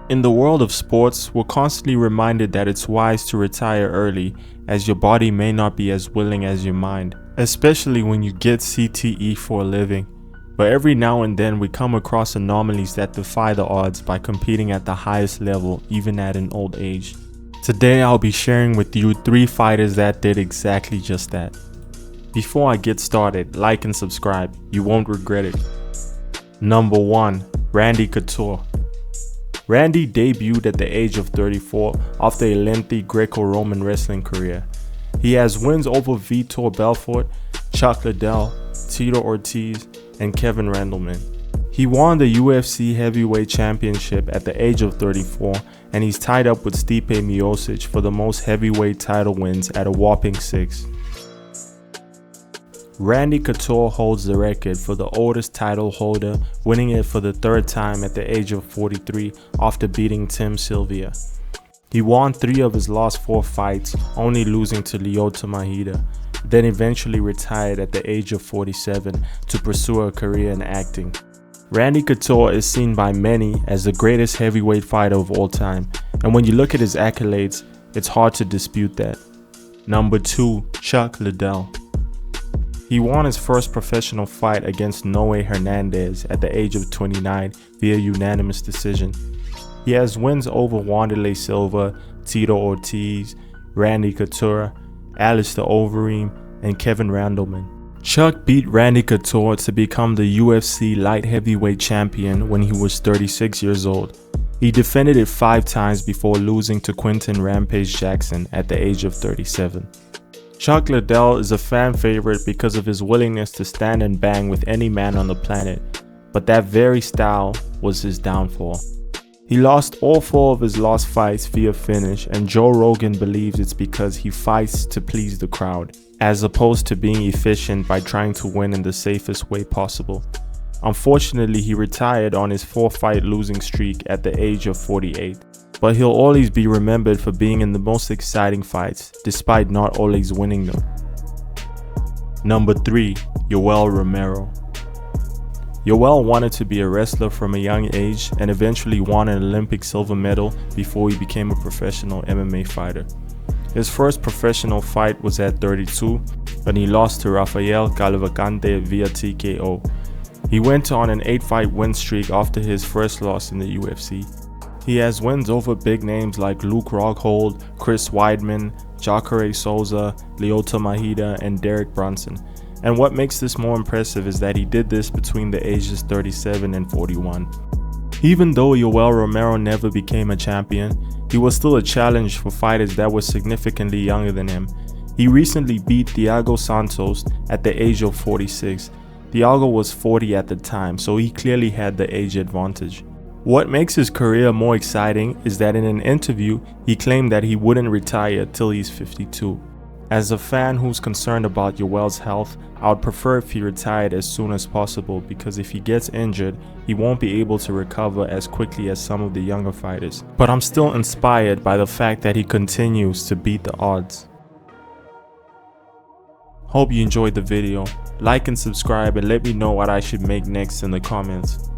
In the world of sports, we're constantly reminded that it's wise to retire early, as your body may not be as willing as your mind, especially when you get CTE for a living. But every now and then we come across anomalies that defy the odds by competing at the highest level, even at an old age. Today I'll be sharing with you 3 fighters that did exactly just that. Before I get started, like and subscribe, you won't regret it. Number 1. Randy Couture. Randy debuted at the age of 34 after a lengthy Greco-Roman wrestling career. He has wins over Vitor Belfort, Chuck Liddell, Tito Ortiz, and Kevin Randleman. He won the UFC Heavyweight Championship at the age of 34, and he's tied up with Stipe Miocic for the most heavyweight title wins at a whopping 6. Randy Couture holds the record for the oldest title holder, winning it for the 3rd time at the age of 43 after beating Tim Sylvia. He won 3 of his last 4 fights, only losing to Lyoto Machida, then eventually retired at the age of 47 to pursue a career in acting. Randy Couture is seen by many as the greatest heavyweight fighter of all time, and when you look at his accolades, it's hard to dispute that. Number 2. Chuck Liddell. He won his first professional fight against Noe Hernandez at the age of 29 via unanimous decision. He has wins over Wanderlei Silva, Tito Ortiz, Randy Couture, Alistair Overeem, and Kevin Randleman. Chuck beat Randy Couture to become the UFC light heavyweight champion when he was 36 years old. He defended it 5 times before losing to Quinton Rampage Jackson at the age of 37. Chuck Liddell is a fan favorite because of his willingness to stand and bang with any man on the planet, but that very style was his downfall. He lost all 4 of his last fights via finish, and Joe Rogan believes it's because he fights to please the crowd, as opposed to being efficient by trying to win in the safest way possible. Unfortunately, he retired on his 4-fight losing streak at the age of 48. But he'll always be remembered for being in the most exciting fights, despite not always winning them. Number 3. Yoel Romero. Yoel wanted to be a wrestler from a young age and eventually won an Olympic silver medal before he became a professional MMA fighter. His first professional fight was at 32, when he lost to Rafael Cavalcante via TKO. He went on an 8-fight win streak after his first loss in the UFC. He has wins over big names like Luke Rockhold, Chris Weidman, Jacare Souza, Lyoto Machida, and Derek Brunson. And what makes this more impressive is that he did this between the ages 37 and 41. Even though Yoel Romero never became a champion, he was still a challenge for fighters that were significantly younger than him. He recently beat Thiago Santos at the age of 46. Thiago was 40 at the time, so he clearly had the age advantage. What makes his career more exciting is that in an interview, he claimed that he wouldn't retire till he's 52. As a fan who's concerned about Yoel's health, I would prefer if he retired as soon as possible, because if he gets injured, he won't be able to recover as quickly as some of the younger fighters. But I'm still inspired by the fact that he continues to beat the odds. Hope you enjoyed the video. Like and subscribe and let me know what I should make next in the comments.